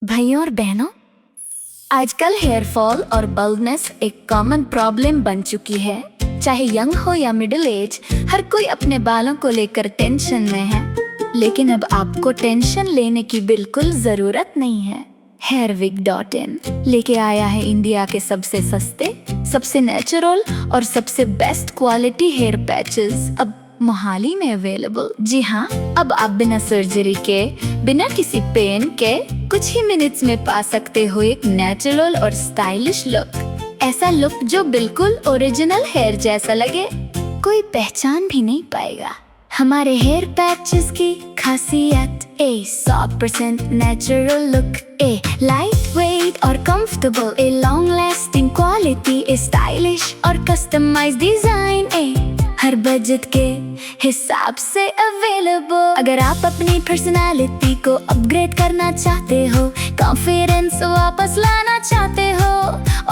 भाइयों और बहनों, आजकल हेयर फॉल और बाल्डनेस एक कॉमन प्रॉब्लम बन चुकी है। चाहे यंग हो या मिडिल एज, हर कोई अपने बालों को लेकर टेंशन में है। लेकिन अब आपको टेंशन लेने की बिल्कुल जरूरत नहीं है। Hairwig.in लेके आया है इंडिया के सबसे सस्ते, सबसे नेचुरल और सबसे बेस्ट क्वालिटी हेयर पैचेस, अब मोहाली में अवेलेबल। जी हाँ, अब आप बिना सर्जरी के, बिना किसी पेन के कुछ ही मिनट्स में पा सकते हो एक नेचुरल और स्टाइलिश लुक। ऐसा लुक जो बिल्कुल ओरिजिनल हेयर जैसा लगे, कोई पहचान भी नहीं पाएगा। हमारे हेयर पैचेस की खासियत, ए 100% नेचुरल लुक, ए लाइट वेट और comfortable, a long lasting quality, A stylish और कस्टमाइज डिजाइन, ए हर बजट के हिसाब से अवेलेबल। अगर आप अपनी पर्सनालिटी को अपग्रेड करना चाहते हो, कॉन्फिडेंस वापस लाना चाहते हो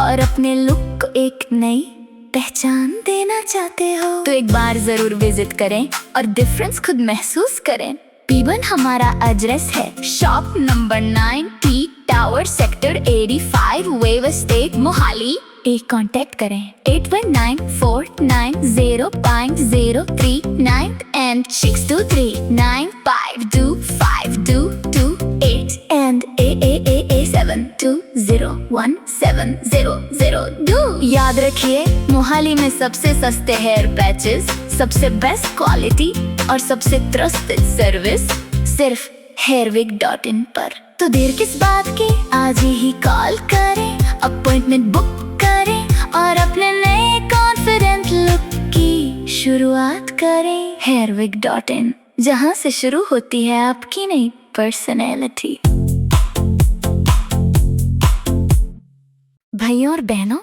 और अपने लुक को एक नई पहचान देना चाहते हो, तो एक बार जरूर विजिट करें और डिफरेंस खुद महसूस करें। पीवन हमारा एड्रेस है, shop number 9 T tower sector 85 wave state Mohali. एक कांटेक्ट करें 8194905039 and 62395252228 and 72017002। याद रखिए, मोहाली में सबसे सस्ते हेयर पैचेस, सबसे बेस्ट क्वालिटी और सबसे ट्रस्टेड सर्विस सिर्फ Hairwig.in पर। तो देर किस बात की, आज ही कॉल करें, अपॉइंटमेंट बुक करें और अपने नए कॉन्फिडेंट लुक की शुरुआत करें। Hairwig.in, जहां से शुरू होती है आपकी नई पर्सनैलिटी। भाइयों और बहनों,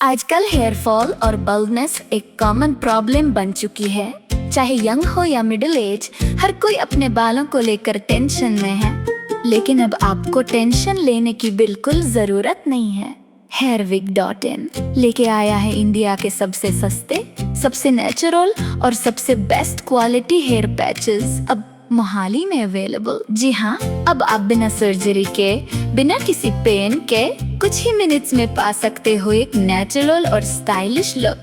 आजकल हेयर फॉल और बाल्डनेस एक कॉमन प्रॉब्लम बन चुकी है। चाहे यंग हो या मिडिल एज, हर कोई अपने बालों को लेकर टेंशन में है। लेकिन अब आपको टेंशन लेने की बिल्कुल जरूरत नहीं है। Hairwig.in लेके आया है इंडिया के सबसे सस्ते, सबसे नेचुरल और सबसे बेस्ट क्वालिटी हेयर पैचेस, अब मोहाली में अवेलेबल। जी हाँ, अब आप बिना सर्जरी के, बिना किसी पेन के कुछ ही मिनट्स में पा सकते हो एक नेचुरल और स्टाइलिश लुक।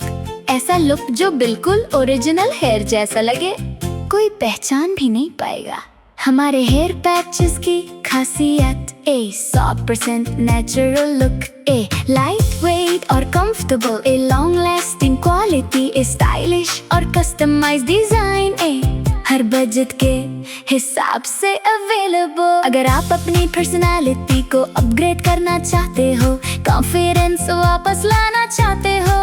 ऐसा लुक जो बिल्कुल ओरिजिनल हेयर जैसा लगे, कोई पहचान भी नहीं पाएगा। हमारे हेयर पैचेस की खासियत, ए 100% नेचुरल लुक, ए लाइट वेट और comfortable, a long lasting quality, A stylish और कस्टमाइज डिजाइन, ए हर बजट के हिसाब से अवेलेबल। अगर आप अपनी पर्सनालिटी को अपग्रेड करना चाहते हो, कॉन्फिडेंस वापस लाना चाहते हो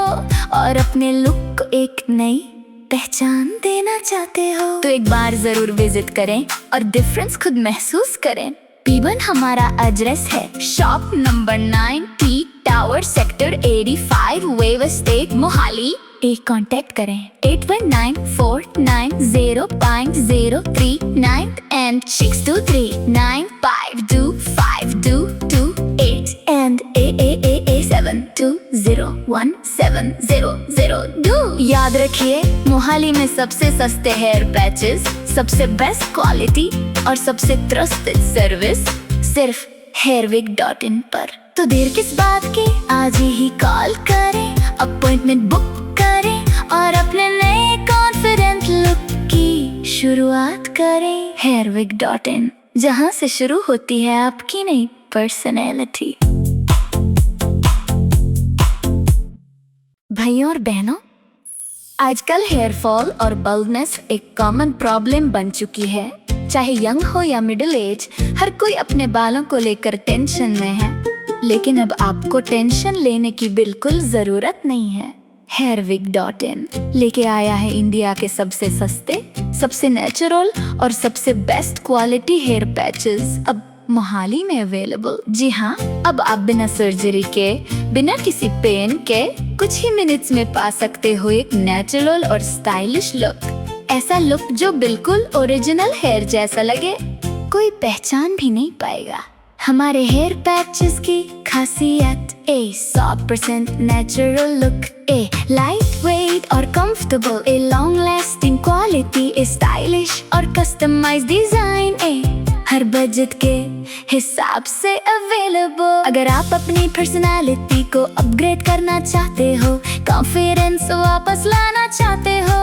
और अपने लुक को एक नई पहचान देना चाहते हो, तो एक बार जरूर विजिट करें और डिफरेंस खुद महसूस करें। पीवन हमारा एड्रेस है, shop number 9 T tower sector 85 wave state Mohali. एक कांटेक्ट करें 8194905039 and 62395252228 and 72017002। याद रखिए, मोहाली में सबसे सस्ते हेयर पैचेस, सबसे बेस्ट क्वालिटी और सबसे ट्रस्टेड सर्विस सिर्फ Hairwig.in पर। तो देर किस बात की, आज ही कॉल करें, अपॉइंटमेंट बुक करें और अपने नए कॉन्फिडेंट लुक की शुरुआत करें। Hairwig.in, जहां से शुरू होती है आपकी नई पर्सनैलिटी। भाइयों और बहनों, आजकल हेयर फॉल और बाल्डनेस एक कॉमन प्रॉब्लम बन चुकी है। चाहे यंग हो या मिडिल एज, हर कोई अपने बालों को लेकर टेंशन में है। लेकिन अब आपको टेंशन लेने की बिल्कुल जरूरत नहीं है। Hairwig.in लेके आया है इंडिया के सबसे सस्ते, सबसे नेचुरल और सबसे बेस्ट क्वालिटी हेयर पैचेस, अब मोहाली में अवेलेबल। जी हाँ, अब आप बिना सर्जरी के, बिना किसी पेन के कुछ ही मिनट्स में पा सकते हो एक नेचुरल और स्टाइलिश लुक। ऐसा लुक जो बिल्कुल ओरिजिनल हेयर जैसा लगे, कोई पहचान भी नहीं पाएगा। हमारे हेयर पैचेस की खासियत, ए 100% नेचुरल लुक, ए लाइट वेट और comfortable, a long lasting quality, A stylish और कस्टमाइज डिजाइन, ए हर बजट के हिसाब से अवेलेबल। अगर आप अपनी पर्सनालिटी को अपग्रेड करना चाहते हो, कॉन्फिडेंस वापस लाना चाहते हो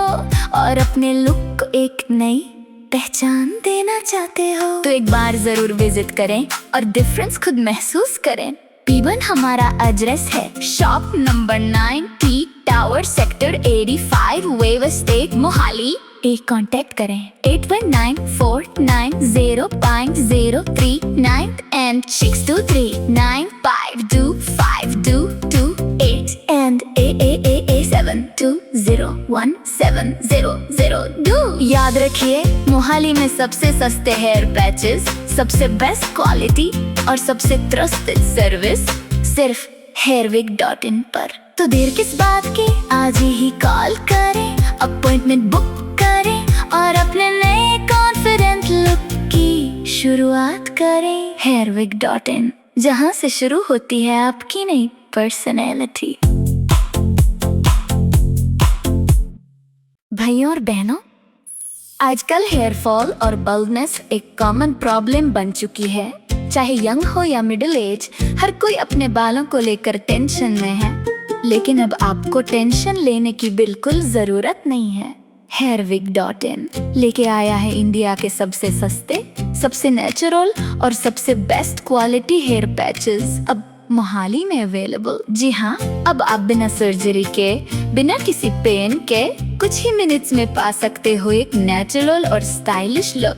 और अपने लुक को एक नई पहचान देना चाहते हो, तो एक बार जरूर विजिट करें और डिफरेंस खुद महसूस करें। P1 हमारा एड्रेस है shop number 9 T tower sector 85 wave estate Mohali. एक कांटेक्ट करें 819490.039 and 623-952-5228 and 7201700। याद रखिए, मोहाली में सबसे सस्ते हेयर पैचेस, सबसे बेस्ट क्वालिटी और सबसे ट्रस्टेड सर्विस सिर्फ hairwig.in पर। तो देर किस बात की, आज ही कॉल करें, अपॉइंटमेंट बुक करें और अपने नए कॉन्फिडेंट लुक की शुरुआत करें। hairwig.in, जहां से शुरू होती है आपकी नई पर्सनैलिटी। भाइयों और बहनों, आजकल हेयर फॉल और बाल्डनेस एक कॉमन प्रॉब्लम बन चुकी है। चाहे यंग हो या मिडिल एज, हर कोई अपने बालों को लेकर टेंशन में है। लेकिन अब आपको टेंशन लेने की बिल्कुल जरूरत नहीं है। hairwig.in लेके आया है इंडिया के सबसे सस्ते, सबसे नेचुरल और सबसे बेस्ट क्वालिटी हेयर पैचेस अब मोहाली में अवेलेबल। जी हाँ, अब आप बिना सर्जरी के, बिना किसी पेन के कुछ ही मिनट्स में पा सकते हो एक नेचुरल और स्टाइलिश लुक।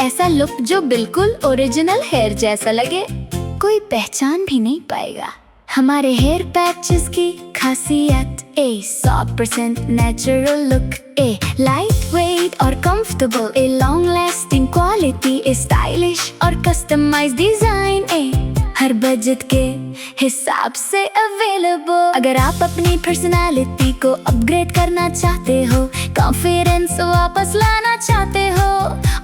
ऐसा लुक जो बिल्कुल ओरिजिनल हेयर जैसा लगे, कोई पहचान भी नहीं पाएगा। हमारे हेयर पैचेस की खासियत, 100% नेचुरल लुक, लाइट वेट और comfortable, long lasting quality, stylish और कस्टमाइज्ड डिजाइन, हर बजट के हिसाब से अवेलेबल। अगर आप अपनी पर्सनालिटी को अपग्रेड करना चाहते हो, कॉन्फिडेंस वापस लाना चाहते हो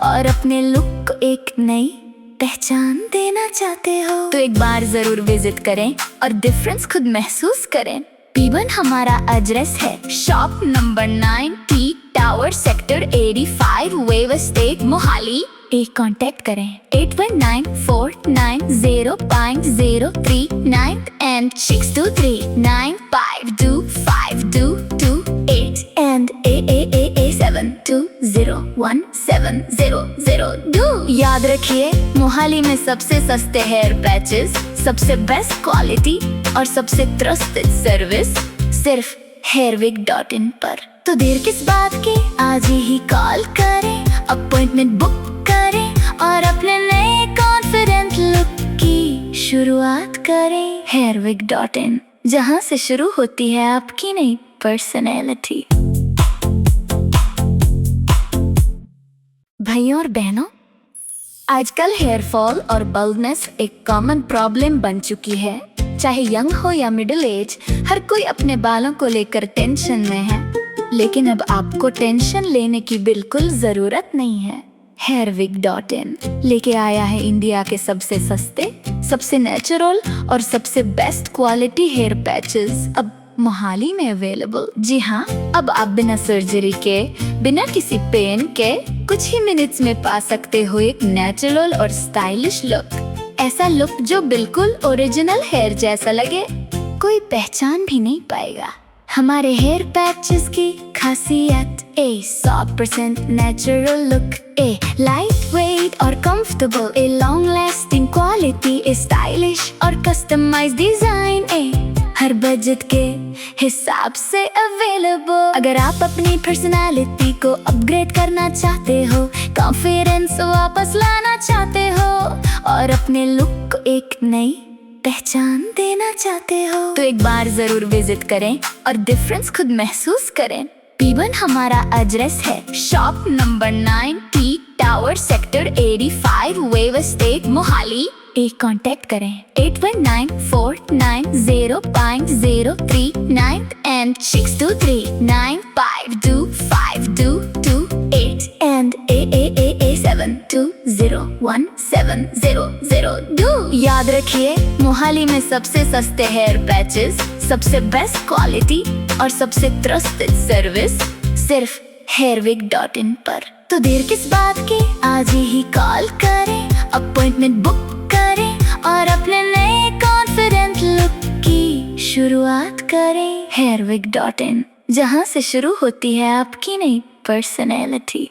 और अपने लुक को एक नई पहचान देना चाहते हो, तो एक बार जरूर विजिट करें और डिफरेंस खुद महसूस करें। P1 हमारा एड्रेस है shop number 9 T tower sector 85 wave estate Mohali. एक कांटेक्ट करें 819490.039 and 623-952-5228 and 7201700। याद रखिए, मोहाली में सबसे सस्ते हेयर पैचेस, सबसे बेस्ट क्वालिटी और सबसे ट्रस्टेड सर्विस सिर्फ hairwig.in पर। तो देर किस बात की, आज ही कॉल करें, अपॉइंटमेंट बुक करें और अपने नए कॉन्फिडेंट लुक की शुरुआत करें। hairwig.in, जहां से शुरू होती है आपकी नई पर्सनैलिटी। भाइयों और बहनों, आजकल हेयर फॉल और बाल्डनेस एक कॉमन प्रॉब्लम बन चुकी है। चाहे यंग हो या मिडिल एज, हर कोई अपने बालों को लेकर टेंशन में है। लेकिन अब आपको टेंशन लेने की बिल्कुल जरूरत नहीं है। hairwig.in लेके आया है इंडिया के सबसे सस्ते, सबसे नेचुरल और सबसे बेस्ट क्वालिटी हेयर पैचेस अब मोहाली में अवेलेबल। जी हाँ, अब आप बिना सर्जरी के, बिना किसी पेन के कुछ ही मिनट्स में पा सकते हो एक नेचुरल और स्टाइलिश लुक। ऐसा लुक जो बिल्कुल ओरिजिनल हेयर जैसा लगे, कोई पहचान भी नहीं पाएगा। हमारे हेयर पैचेस की खासियत, 100% नेचुरल लुक, लाइट वेट और comfortable, long lasting quality, stylish और कस्टमाइज्ड डिजाइन, हर बजट के हिसाब से अवेलेबल। अगर आप अपनी पर्सनालिटी को अपग्रेड करना चाहते हो, कॉन्फिडेंस वापस लाना चाहते हो और अपने लुक को एक नई पहचान देना चाहते हो, तो एक बार जरूर विजिट करें और डिफरेंस खुद महसूस करें। P1 हमारा एड्रेस है shop number 9 T tower sector 85 wave estate Mohali. एक कांटेक्ट करें 819490.039 and 623-952-5228 and 7201700। याद रखिए, मोहाली में सबसे सस्ते हेयर पैचेस, सबसे बेस्ट क्वालिटी और सबसे ट्रस्टेड सर्विस सिर्फ hairwig.in पर। तो देर किस बात की, आज ही कॉल करें, अपॉइंटमेंट बुक करें और अपने नए कॉन्फिडेंट लुक की शुरुआत करें। hairwig.in, जहां से शुरू होती है आपकी नई पर्सनैलिटी।